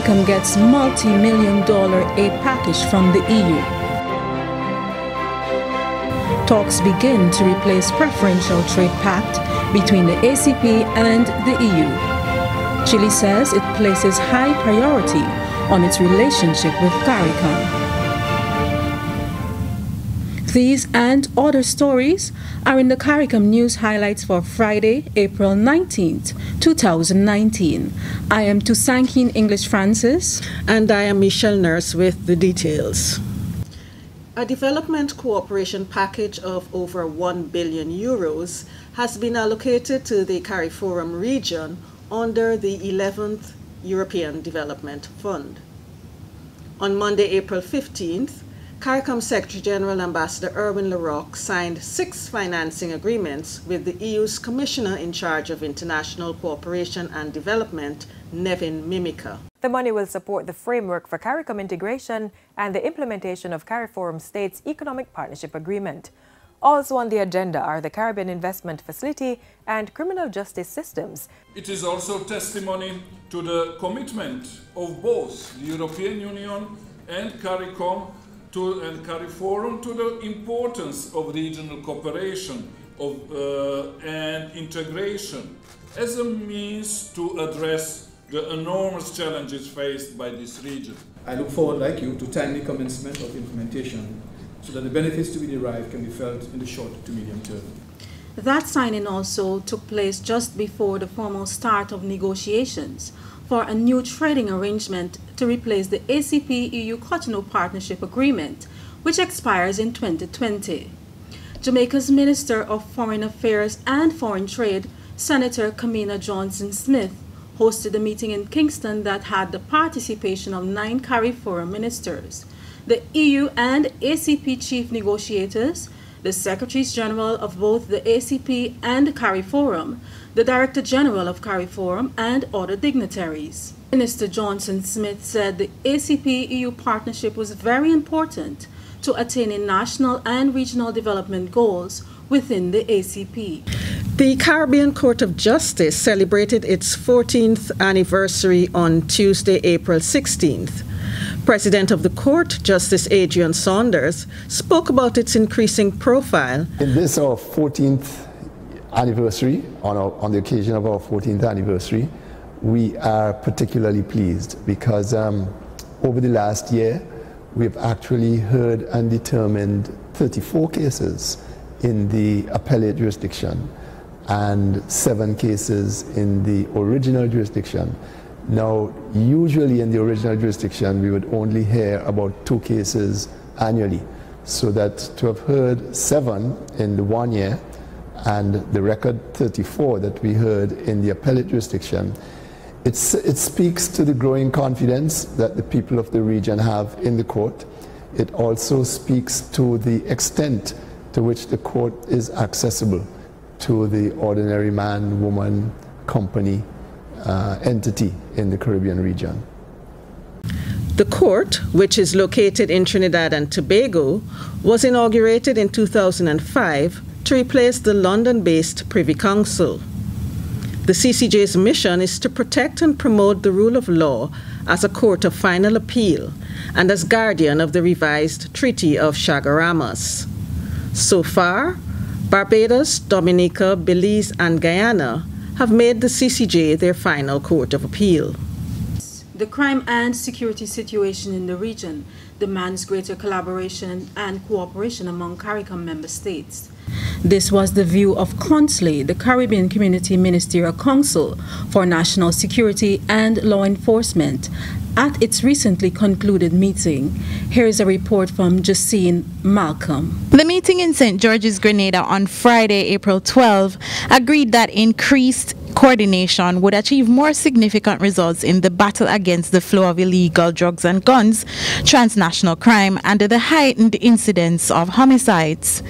CARICOM gets multi-million-dollar aid package from the EU. Talks begin to replace preferential trade pact between the ACP and the EU. Chile says it places high priority on its relationship with CARICOM. These and other stories are in the CARICOM news highlights for Friday, April 19th, 2019. I am Tusankin English Francis. And I am Michelle Nurse with the details. A development cooperation package of over €1 billion has been allocated to the CARIFORUM region under the 11th European Development Fund. On Monday, April 15th, CARICOM Secretary General Ambassador Erwin Larocque signed 6 financing agreements with the EU's Commissioner in charge of International Cooperation and Development, Nevin Mimica. The money will support the framework for CARICOM integration and the implementation of CARIFORUM States Economic Partnership Agreement. Also on the agenda are the Caribbean Investment Facility and criminal justice systems. It is also testimony to the commitment of both the European Union and CARICOM and CARIFORUM to the importance of regional cooperation and integration as a means to address the enormous challenges faced by this region. I look forward, like you, to timely commencement of implementation so that the benefits to be derived can be felt in the short to medium term. That signing also took place just before the formal start of negotiations for a new trading arrangement to replace the ACP-EU Cotonou Partnership Agreement, which expires in 2020. Jamaica's Minister of Foreign Affairs and Foreign Trade, Senator Kamina Johnson-Smith, hosted a meeting in Kingston that had the participation of 9 CARIFORUM ministers, the EU and ACP chief negotiators, the Secretaries General of both the ACP and CARIFORUM, the Director General of CARIFORUM, and other dignitaries. Minister Johnson-Smith said the ACP-EU partnership was very important to attaining national and regional development goals within the ACP. The Caribbean Court of Justice celebrated its 14th anniversary on Tuesday, April 16th. President of the court, Justice Adrian Saunders, spoke about its increasing profile. In this, our 14th anniversary, on the occasion of our 14th anniversary, we are particularly pleased because over the last year, we've actually heard and determined 34 cases in the appellate jurisdiction and 7 cases in the original jurisdiction. Now, usually in the original jurisdiction, we would only hear about 2 cases annually. So that to have heard 7 in the 1 year and the record 34 that we heard in the appellate jurisdiction, it speaks to the growing confidence that the people of the region have in the court. It also speaks to the extent to which the court is accessible to the ordinary man, woman, company, entity in the Caribbean region. The court, which is located in Trinidad and Tobago, was inaugurated in 2005 to replace the London-based Privy Council. The CCJ's mission is to protect and promote the rule of law as a court of final appeal and as guardian of the revised Treaty of Chaguaramas. So far, Barbados, Dominica, Belize, and Guyana have made the CCJ their final court of appeal. The crime and security situation in the region demands greater collaboration and cooperation among CARICOM member states. This was the view of CONSLE, the Caribbean Community Ministerial Council for National Security and Law Enforcement, at its recently concluded meeting. Here is a report from Justine Malcolm. The meeting in St. George's, Grenada on Friday, April 12, agreed that increased coordination would achieve more significant results in the battle against the flow of illegal drugs and guns, transnational crime, and the heightened incidence of homicides.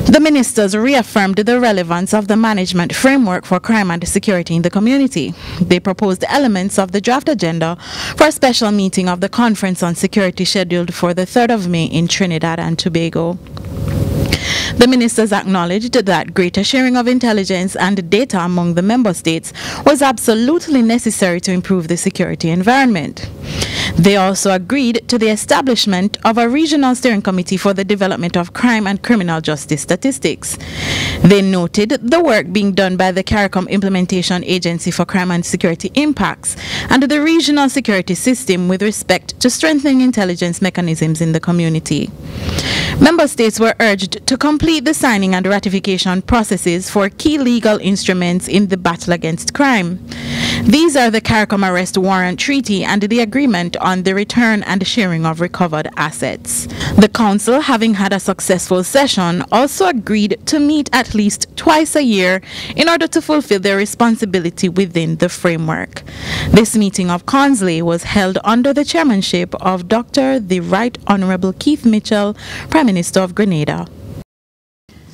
The ministers reaffirmed the relevance of the management framework for crime and security in the community. They proposed elements of the draft agenda for a special meeting of the Conference on Security scheduled for the 3rd of May in Trinidad and Tobago. The ministers acknowledged that greater sharing of intelligence and data among the member states was absolutely necessary to improve the security environment. They also agreed to the establishment of a regional steering committee for the development of crime and criminal justice statistics. They noted the work being done by the CARICOM Implementation Agency for Crime and Security Impacts and the regional security system with respect to strengthening intelligence mechanisms in the community. Member states were urged to complete the signing and ratification processes for key legal instruments in the battle against crime. These are the CARICOM Arrest Warrant Treaty and the Agreement on the Return and Sharing of Recovered Assets. The Council, having had a successful session, also agreed to meet at least twice a year in order to fulfill their responsibility within the framework. This meeting of Consley was held under the chairmanship of Dr. the Right Honorable Keith Mitchell, Prime Minister of Grenada.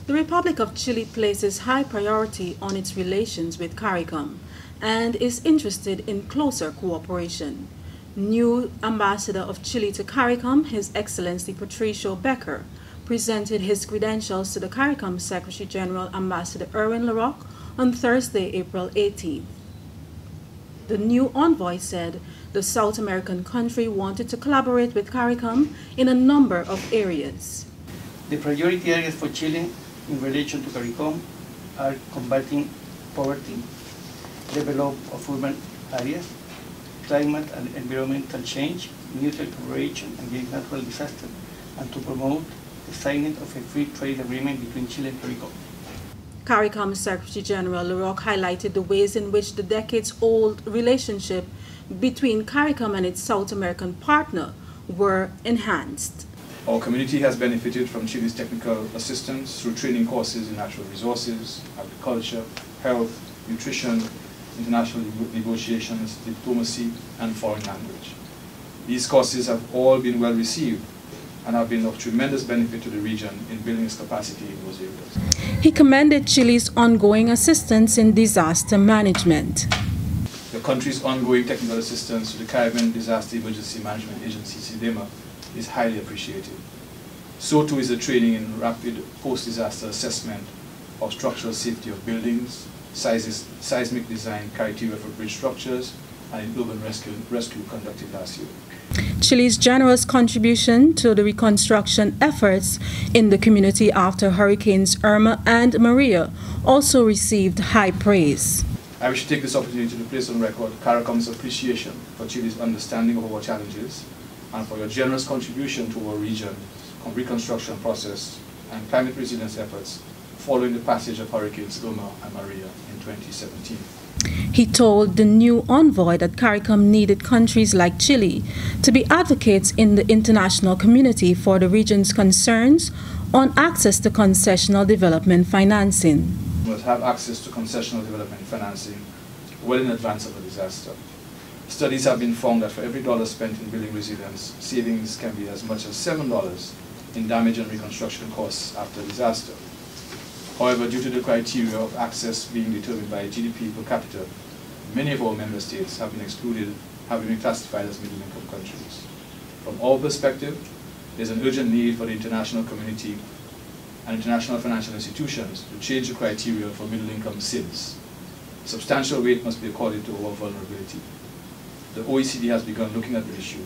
The Republic of Chile places high priority on its relations with CARICOM and is interested in closer cooperation. New Ambassador of Chile to CARICOM, His Excellency Patricio Becker, presented his credentials to the CARICOM Secretary General Ambassador Erwin Larocque on Thursday, April 18th. The new envoy said the South American country wanted to collaborate with CARICOM in a number of areas. The priority areas for Chile in relation to CARICOM are combating poverty, development of urban areas, climate and environmental change, mutual cooperation against natural disasters, and to promote the signing of a free trade agreement between Chile and CARICOM. CARICOM Secretary General Larocque highlighted the ways in which the decades-old relationship between CARICOM and its South American partner were enhanced. Our community has benefited from Chile's technical assistance through training courses in natural resources, agriculture, health, nutrition, international negotiations, diplomacy, and foreign language. These courses have all been well received and have been of tremendous benefit to the region in building its capacity in those areas. He commended Chile's ongoing assistance in disaster management. The country's ongoing technical assistance to the Caribbean Disaster Emergency Management Agency, CDEMA, is highly appreciated. So too is the training in rapid post-disaster assessment of structural safety of buildings, seismic design criteria for bridge structures, and urban rescue conducted last year. Chile's generous contribution to the reconstruction efforts in the community after Hurricanes Irma and Maria also received high praise. I wish to take this opportunity to place on record CARICOM's appreciation for Chile's understanding of our challenges and for your generous contribution to our region's reconstruction process and climate resilience efforts following the passage of Hurricanes Irma and Maria in 2017. He told the new envoy that CARICOM needed countries like Chile to be advocates in the international community for the region's concerns on access to concessional development financing. We must have access to concessional development financing well in advance of a disaster. Studies have been found that for every dollar spent in building resilience, savings can be as much as $7 in damage and reconstruction costs after a disaster. However, due to the criteria of access being determined by GDP per capita, many of our member states have been excluded, have been classified as middle-income countries. From our perspective, there's an urgent need for the international community and international financial institutions to change the criteria for middle-income SIDS. Substantial weight must be accorded to our vulnerability. The OECD has begun looking at the issue,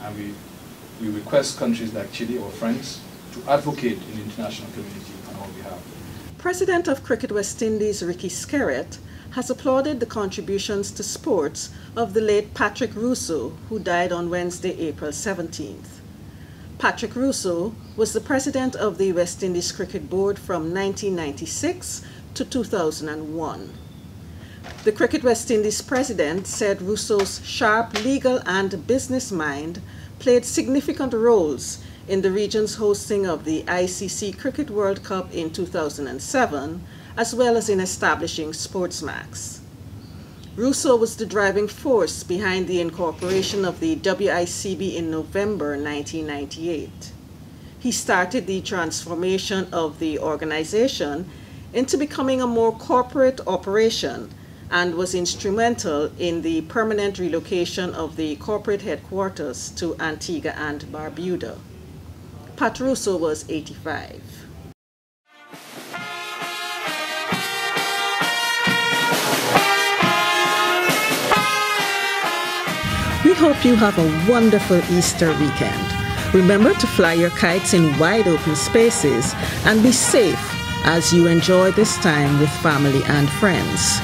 and we request countries like Chile, our friends, to advocate in the international community on our behalf. President of Cricket West Indies, Ricky Skerritt, has applauded the contributions to sports of the late Patrick Russo, who died on Wednesday, April 17th. Patrick Russo was the president of the West Indies Cricket Board from 1996 to 2001. The Cricket West Indies president said Russo's sharp legal and business mind played significant roles in the region's hosting of the ICC Cricket World Cup in 2007, as well as in establishing Sportsmax. Russo was the driving force behind the incorporation of the WICB in November 1998. He started the transformation of the organization into becoming a more corporate operation and was instrumental in the permanent relocation of the corporate headquarters to Antigua and Barbuda. Pat Russo was 85. hope you have a wonderful Easter weekend. Remember to fly your kites in wide open spaces and be safe as you enjoy this time with family and friends.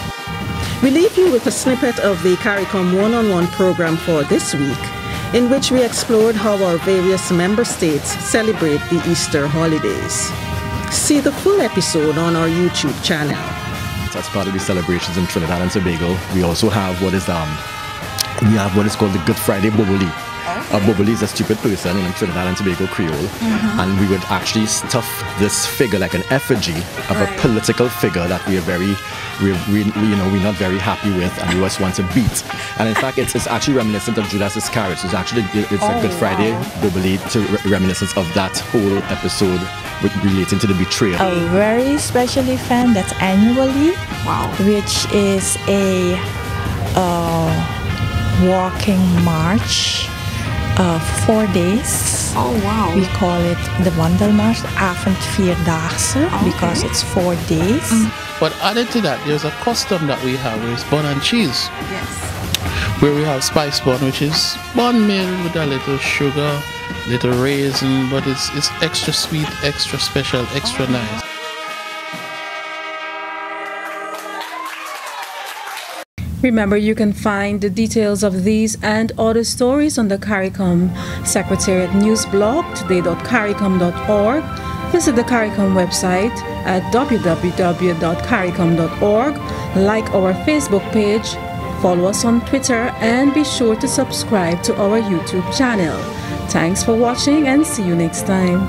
We leave you with a snippet of the CARICOM one-on-one program for this week, in which we explored how our various member states celebrate the Easter holidays. See the full episode on our YouTube channel. As part of the celebrations in Trinidad and Tobago, we also have what is called the Good Friday Boboli. A Boboli is a stupid person in Trinidad and Tobago Creole, and we would actually stuff this figure like an effigy of a political figure that we're not very happy with, and we just want to beat. And in fact, it's actually reminiscent of Judas Iscariot. So it's a Good Friday Boboli reminiscence of that whole episode relating to the betrayal. A very special event that's annually, which is a walking march of 4 days. Oh wow. We call it the Wandelmars, Avondvierdaagse, because it's 4 days. But added to that, there's a custom that we have where it's bun and cheese. Yes. Where we have spice bun, which is bun made with a little sugar, little raisin, but it's extra sweet, extra special, extra nice. Remember, you can find the details of these and other stories on the CARICOM Secretariat News blog, today.caricom.org. Visit the CARICOM website at www.caricom.org. Like our Facebook page, follow us on Twitter, and be sure to subscribe to our YouTube channel. Thanks for watching, and see you next time.